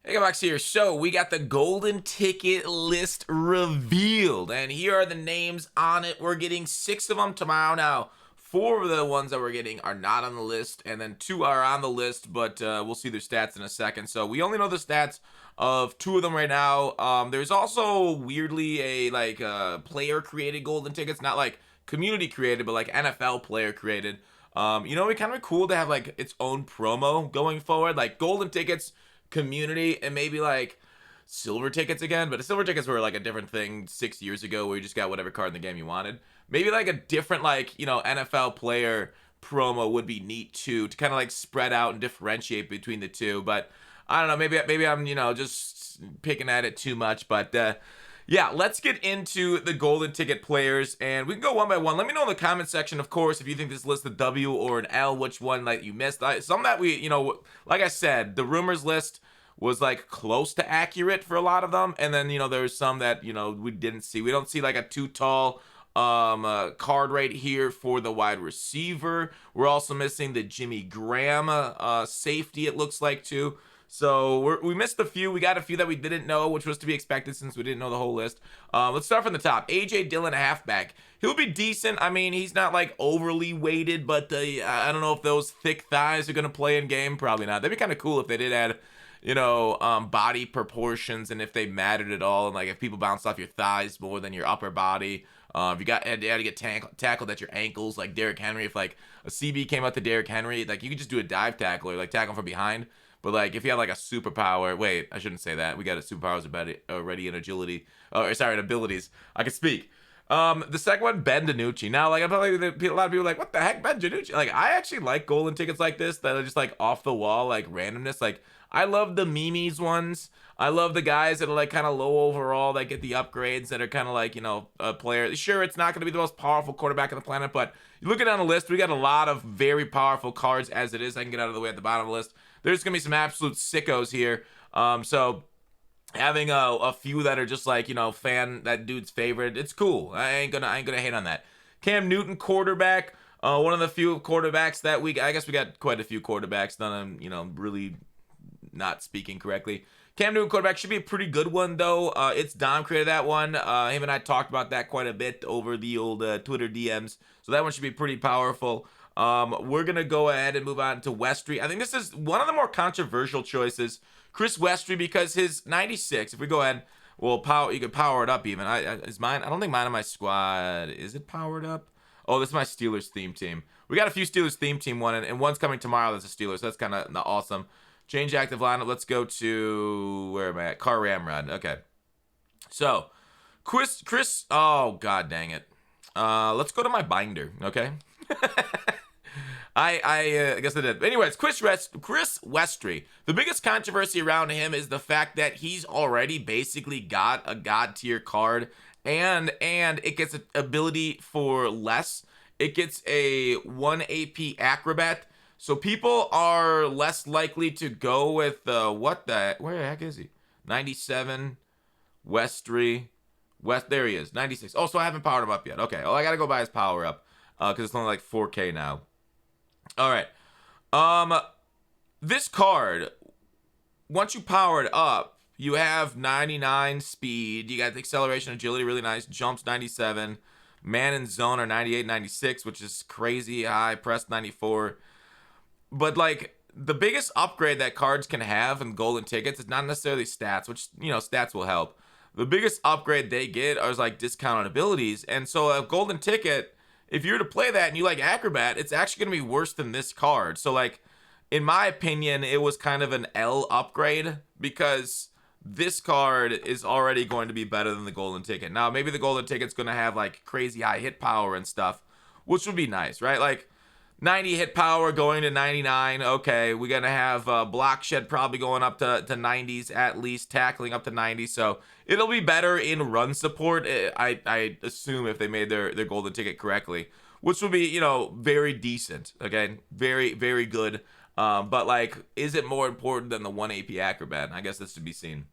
Hey, Max here. So we got the golden ticket list revealed, and here are the names on it. We're getting 6 of them tomorrow. Now, 4 of the ones that we're getting are not on the list, and then 2 are on the list, but we'll see their stats in a second. So we only know the stats of 2 of them right now. There's also weirdly a player created golden tickets, not like community created, but like NFL player created. It'd be kind of cool to have like its own promo going forward, like golden tickets community and maybe like silver tickets again, but the silver tickets were like a different thing 6 years ago where you just got whatever card in the game you wanted. Maybe like a different NFL player promo would be neat too, to kind of like spread out and differentiate between the two. But I don't know, maybe I'm just picking at it too much, but yeah, let's get into the golden ticket players, and we can go one by one. Let me know in the comment section, of course, if you think this list a W or an L, which one like you missed. Some that like I said, the rumors list was like close to accurate for a lot of them, and then there was some that we didn't see. We don't see like a too tall card right here for the wide receiver. We're also missing the Jimmy Graham safety, it looks like, too. So we missed a few. We got a few that we didn't know, which was to be expected since we didn't know the whole list. Let's start from the top. A.J. Dillon, halfback. He'll be decent. I mean, he's not like overly weighted, but I don't know if those thick thighs are going to play in game. Probably not. That'd be kind of cool if they did add body proportions, and if they mattered at all, and like if people bounced off your thighs more than your upper body. If you had to get tackled at your ankles like Derrick Henry, if like a CB came out to Derrick Henry, like you could just do a dive tackle or like tackle from behind. But like if you have like a superpower, wait, I shouldn't say that. We got a superpowers already in agility. In abilities. I can speak. The second one, Ben DiNucci. Now, like, I feel like a lot of people are like, what the heck, Ben DiNucci? Like, I actually like golden tickets like this that are just like off the wall, like randomness. Like, I love the memes ones. I love the guys that are like kind of low overall that get the upgrades that are kind of like, a player. Sure, it's not going to be the most powerful quarterback on the planet, but you look down the list, we got a lot of very powerful cards as it is. I can get out of the way at the bottom of the list. There's going to be some absolute sickos here. So having a few that are just like, fan that dude's favorite, it's cool. I ain't gonna hate on that. Cam Newton, quarterback. One of the few quarterbacks that I guess we got quite a few quarterbacks. None of them, really not speaking correctly. Cam Newton quarterback should be a pretty good one, though. It's Dom created that one. Him and I talked about that quite a bit over the old Twitter DMs. So that one should be pretty powerful. We're going to go ahead and move on to Westry. I think this is one of the more controversial choices. Chris Westry, because his 96, if we go ahead, you could power it up even. Is mine? I don't think mine on my squad. Is it powered up? Oh, this is my Steelers theme team. We got a few Steelers theme team one, and one's coming tomorrow that's a Steelers. So that's kind of awesome. Change active lineup. Let's go to, where am I at? Car Ramrod. Okay. So, Chris, oh, god dang it. Let's go to my binder, okay? I guess I did. Anyways, Chris Westry. The biggest controversy around him is the fact that he's already basically got a god tier card, and it gets an ability for less. It gets a 1 AP acrobat. So people are less likely to go with where the heck is he? 97 Westry. There he is. 96. Oh, so I haven't powered him up yet. Okay. Oh, I gotta go buy his power up. Because it's only like 4K now. Alright. This card, once you power it up, you have 99 speed. You got the acceleration, agility, really nice. Jumps 97. Man and zone are 98, 96, which is crazy high. Press 94. But like the biggest upgrade that cards can have in golden tickets is not necessarily stats, which stats will help. The biggest upgrade they get are like discounted abilities, and so a golden ticket, if you're to play that and you like acrobat, it's actually going to be worse than this card. So like in my opinion, it was kind of an L upgrade because this card is already going to be better than the golden ticket. Now maybe the golden ticket's going to have like crazy high hit power and stuff, which would be nice, right? Like 90 hit power going to 99. Okay, we're going to have block shed probably going up to 90s at least, tackling up to 90. So it'll be better in run support, I assume, if they made their golden ticket correctly, which will be, very decent. Okay, very, very good. But like, is it more important than the 1 AP acrobat? I guess this should be seen.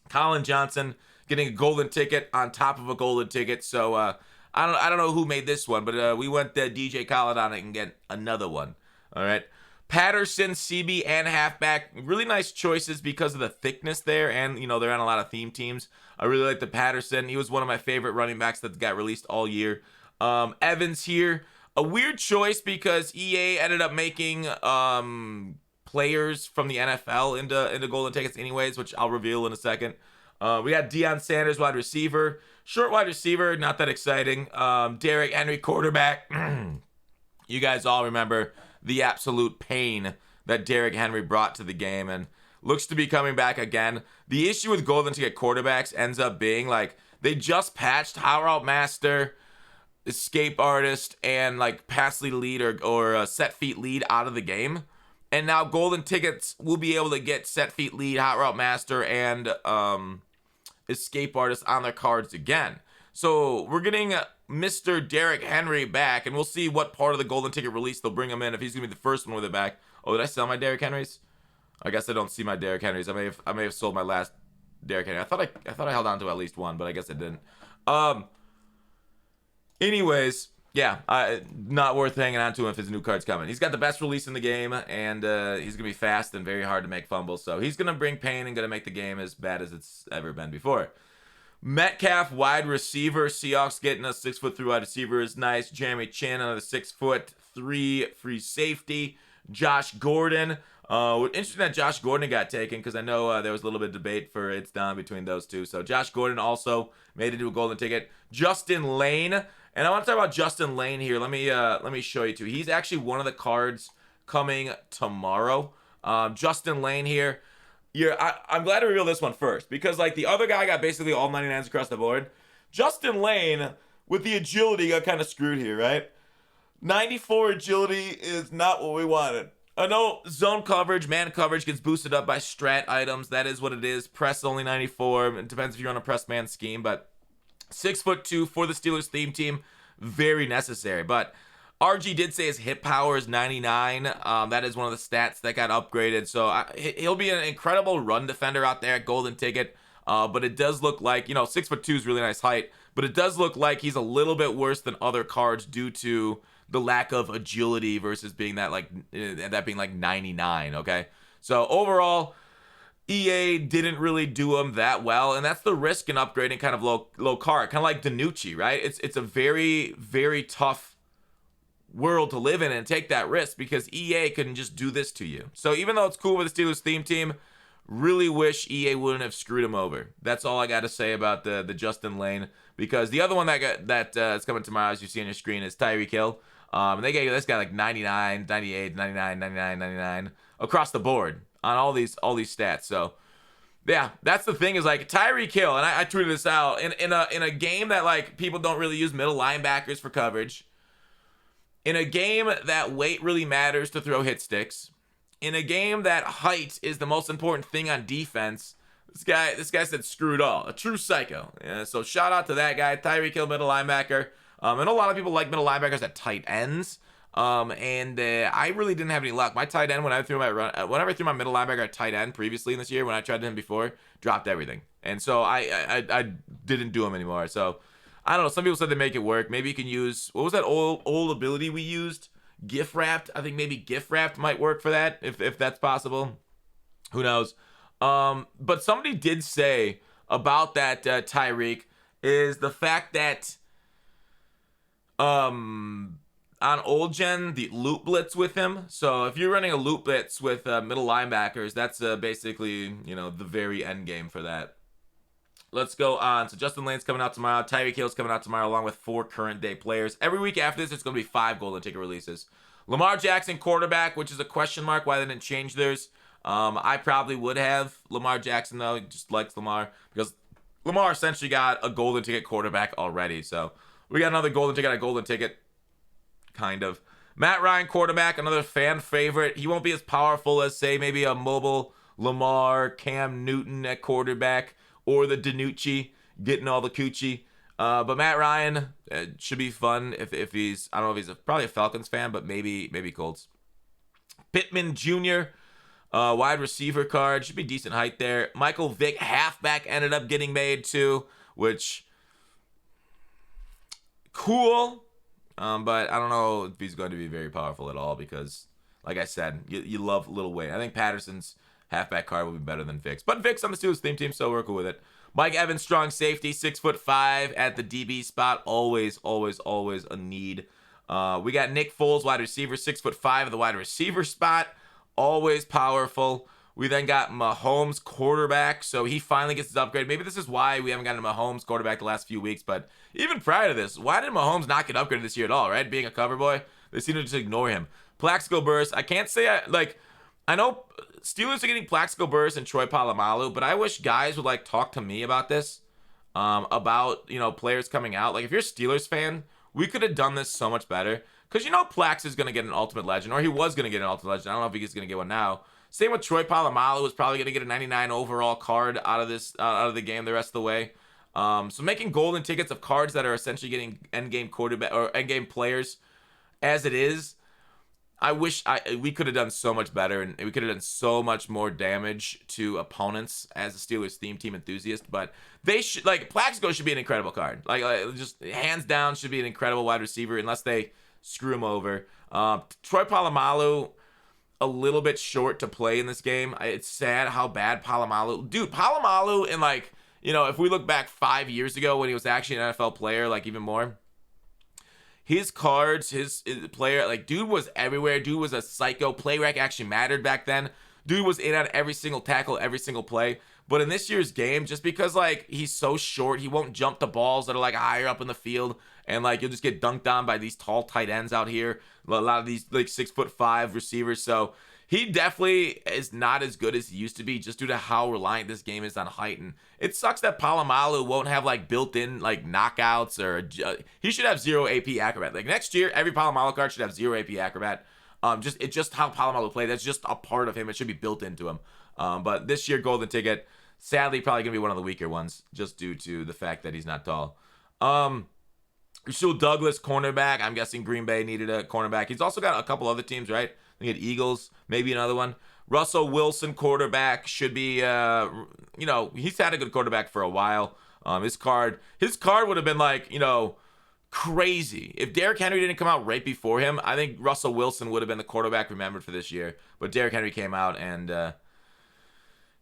Colin Johnson getting a golden ticket on top of a golden ticket. So, I don't know who made this one, but we went DJ Khaled on it and get another one. All right. Patterson, CB, and halfback. Really nice choices because of the thickness there. And, you know, they're on a lot of theme teams. I really like the Patterson. He was one of my favorite running backs that got released all year. Evans here. A weird choice because EA ended up making players from the NFL into golden tickets anyways, which I'll reveal in a second. We got Deion Sanders, wide receiver. Short wide receiver, not that exciting. Derrick Henry, quarterback. You guys all remember the absolute pain that Derrick Henry brought to the game and looks to be coming back again. The issue with golden ticket quarterbacks ends up being like they just patched How Route Master, Escape Artist, and like pass lead or set feet lead out of the game. And now golden tickets will be able to get set feet lead, Hot Route Master, and Escape Artist on their cards again. So we're getting Mr. Derrick Henry back, and we'll see what part of the golden ticket release they'll bring him in if he's gonna be the first one with it back. Oh, did I sell my Derrick Henrys? I guess I don't see my Derrick Henrys. I may have sold my last Derrick Henry. I thought I held on to at least one, but I guess I didn't. Anyways, yeah, not worth hanging on to him if his new card's coming. He's got the best release in the game, and he's gonna be fast and very hard to make fumbles. So he's gonna bring pain and gonna make the game as bad as it's ever been before. Metcalf, wide receiver. Seahawks getting a 6'3" wide receiver is nice. Jeremy Chin, another 6'3" free safety. Josh Gordon. Interesting that Josh Gordon got taken because I know there was a little bit of debate for it's done between those two. So Josh Gordon also made it to a golden ticket. Justin Lane, and I want to talk about Justin Lane here. Let me show you too. He's actually one of the cards coming tomorrow. Justin Lane here. Yeah, I'm glad to reveal this one first because like the other guy got basically all 99s across the board. Justin Lane with the agility got kind of screwed here, right? 94 agility is not what we wanted. I know zone coverage, man coverage gets boosted up by strat items. That is what it is. Press only 94. It depends if you're on a press man scheme, but 6'2" for the Steelers theme team, very necessary. But RG did say his hit power is 99. That is one of the stats that got upgraded. So he'll be an incredible run defender out there at golden ticket. But it does look like, 6'2" is really nice height. But it does look like he's a little bit worse than other cards due to the lack of agility versus being that being like 99. Okay, so overall, EA didn't really do him that well, and that's the risk in upgrading kind of low card, kind of like DiNucci, right? It's a very, very tough world to live in and take that risk because EA couldn't just do this to you. So even though it's cool with the Steelers theme team, really wish EA wouldn't have screwed him over. That's all I got to say about the Justin Lane, because the other one that is coming tomorrow, as you see on your screen, is Tyreek Hill. And they gave this guy like 99, 98, 99, 99, 99 across the board on all these stats. So yeah, that's the thing is like Tyreek Hill, and I tweeted this out in a game that like people don't really use middle linebackers for coverage. In a game that weight really matters to throw hit sticks. In a game that height is the most important thing on defense. This guy said screw it all. A true psycho. Yeah, so shout out to that guy, Tyreek Hill, middle linebacker. I know a lot of people like middle linebackers at tight ends. And I really didn't have any luck. My tight end, whenever I threw my middle linebacker at tight end previously in this year, when I tried him before, dropped everything. And so I didn't do him anymore. So I don't know. Some people said they make it work. Maybe you can use, what was that old ability we used? Gift wrapped. I think maybe gift wrapped might work for that if that's possible. Who knows? But somebody did say about that Tyreek is the fact that on old gen, the loop blitz with him. So if you're running a loop blitz with middle linebackers, that's basically, the very end game for that. Let's go on. So Justin Lane's coming out tomorrow. Tyreek Hill's coming out tomorrow along with 4 current day players. Every week after this, there's going to be 5 golden ticket releases. Lamar Jackson, quarterback, which is a question mark why they didn't change theirs. I probably would have Lamar Jackson, though. He just likes Lamar because Lamar essentially got a golden ticket quarterback already. So we got another golden ticket, kind of. Matt Ryan, quarterback, another fan favorite. He won't be as powerful as, say, maybe a mobile Lamar, Cam Newton at quarterback, or the DiNucci getting all the coochie. But Matt Ryan should be fun if he's, I don't know if he's probably a Falcons fan, but maybe Colts. Pittman Jr., wide receiver card, should be decent height there. Michael Vick, halfback, ended up getting made too, which cool. But I don't know if he's going to be very powerful at all because like I said, you love Lil Wayne. I think Patterson's halfback card will be better than Vic's. But Vic's on the Steelers theme team, so we're cool with it. Mike Evans, strong safety, 6'5" at the DB spot. Always, always, always a need. We got Nick Foles, wide receiver, 6'5" at the wide receiver spot. Always powerful. We then got Mahomes, quarterback, so he finally gets his upgrade. Maybe this is why we haven't gotten a Mahomes quarterback the last few weeks, but even prior to this, why did Mahomes not get upgraded this year at all, right? Being a cover boy, they seem to just ignore him. Plaxico Burress, I can't say I know Steelers are getting Plaxico Burress and Troy Polamalu, but I wish guys would like talk to me about this, about, you know, players coming out. Like, if you're a Steelers fan, we could have done this so much better, because you know Plax is going to get an Ultimate Legend, or he was going to get an Ultimate Legend. I don't know if he's going to get one now. Same with Troy Polamalu, is probably going to get a 99 overall card out of the game the rest of the way. So making golden tickets of cards that are essentially getting endgame quarterback or endgame players as it is, I wish we could have done so much better, and we could have done so much more damage to opponents as a Steelers theme team enthusiast. But they should, like, Plaxico should be an incredible card. Like just hands down should be an incredible wide receiver unless they screw him over. Troy Polamalu, a little bit short to play in this game. It's sad how bad Polamalu, and like, you know, if we look back 5 years ago when he was actually an NFL player, like even more, his cards, his player, like, dude was everywhere. Dude was a psycho. Play rec actually mattered back then. Dude was in on every single tackle, every single play. But in this year's game, just because like he's so short, he won't jump the balls that are like higher up in the field, and like you'll just get dunked on by these tall tight ends out here. A lot of these like 6'5" receivers. So he definitely is not as good as he used to be, just due to how reliant this game is on height. And it sucks that Polamalu won't have like built-in like knockouts, or he should have 0 AP acrobat. Like next year, every Polamalu card should have 0 AP acrobat. It's just how Polamalu played. That's just a part of him. It should be built into him. But this year, golden ticket, sadly, probably gonna be one of the weaker ones, just due to the fact that he's not tall. Rasul Douglas, cornerback. I'm guessing Green Bay needed a cornerback. He's also got a couple other teams, right? They get Eagles, maybe another one. Russell Wilson, quarterback, should be, you know, he's had a good quarterback for a while. His card would have been like, you know, crazy. If Derrick Henry didn't come out right before him, I think Russell Wilson would have been the quarterback remembered for this year. But Derrick Henry came out, and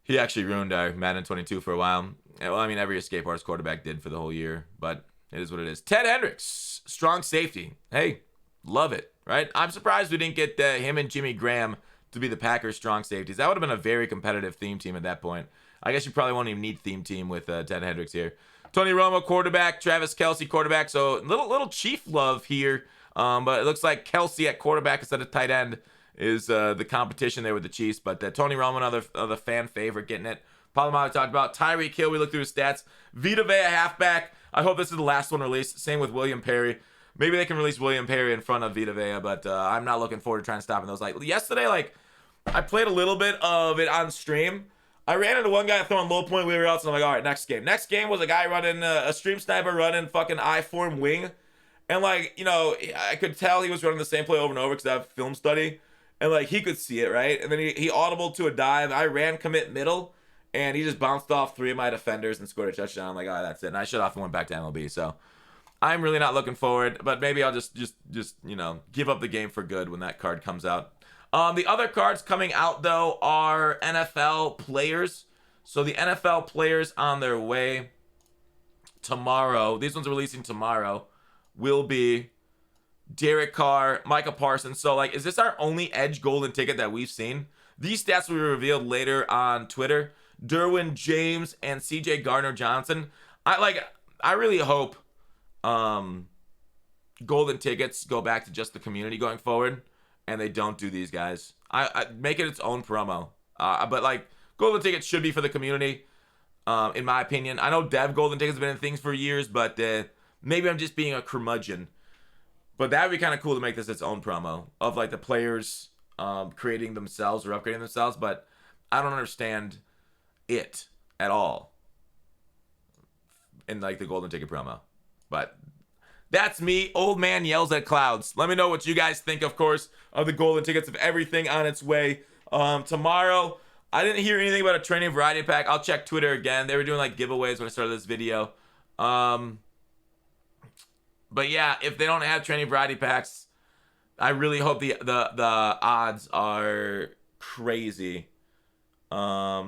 he actually ruined our Madden 22 for a while. Well, I mean, every escape artist quarterback did for the whole year, but it is what it is. Ted Hendricks, strong safety. Hey, love it, right? I'm surprised we didn't get him and Jimmy Graham to be the Packers' strong safeties. That would have been a very competitive theme team at that point. I guess you probably won't even need theme team with Ted Hendricks here. Tony Romo, quarterback. Travis Kelce, quarterback. So little Chief love here, but it looks like Kelce at quarterback instead of tight end is the competition there with the Chiefs. But Tony Romo, another fan favorite, getting it. Polamalu talked about. Tyreek Hill, we looked through his stats. Vita Vea, halfback. I hope this is the last one released. Same with William Perry. Maybe they can release William Perry in front of Vita Vea, but I'm not looking forward to trying to stop those. Like yesterday, like I played a little bit of it on stream. I ran into one guy throwing low point wheeler outs, and I'm like, all right, next game. Next game was a guy running a stream sniper running fucking I-form wing, and like, you know, I could tell he was running the same play over and over because I have film study, and like he could see it, right? And then he audibled to a dive. I ran commit middle, and he just bounced off 3 of my defenders and scored a touchdown. I'm like, all right, that's it. And I shut off and went back to MLB. So I'm really not looking forward, but maybe I'll just you know, give up the game for good when that card comes out. The other cards coming out, though, are NFL players. So the NFL players on their way tomorrow, these ones are releasing tomorrow, will be Derek Carr, Micah Parsons. So, like, is this our only Edge golden ticket that we've seen? These stats will be revealed later on Twitter. Derwin James and CJ Gardner-Johnson. I really hope golden tickets go back to just the community going forward, and they don't do these guys. I make it its own promo. But like, golden tickets should be for the community, in my opinion. I know Dev golden tickets have been in things for years, but maybe I'm just being a curmudgeon. But that would be kind of cool to make this its own promo of like the players creating themselves or upgrading themselves. But I don't understand it at all in like the golden ticket promo. But that's me. Old man yells at clouds. Let me know what you guys think, of course, of the golden tickets, of everything on its way. Tomorrow, I didn't hear anything about a training variety pack. I'll check Twitter again. They were doing like giveaways when I started this video. But yeah, if they don't have training variety packs, I really hope the odds are crazy. I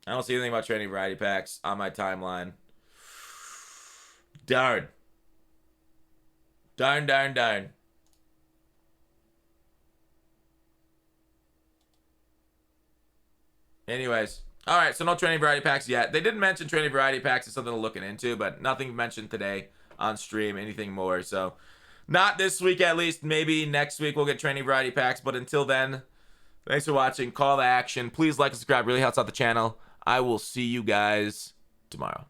don't see anything about training variety packs on my timeline. Darn. Darn, darn, darn. Anyways. All right, so no training variety packs yet. They didn't mention training variety packs is something to looking into, but nothing mentioned today on stream, anything more. So not this week at least. Maybe next week we'll get training variety packs. But until then, thanks for watching. Call to action. Please like and subscribe. Really helps out the channel. I will see you guys tomorrow.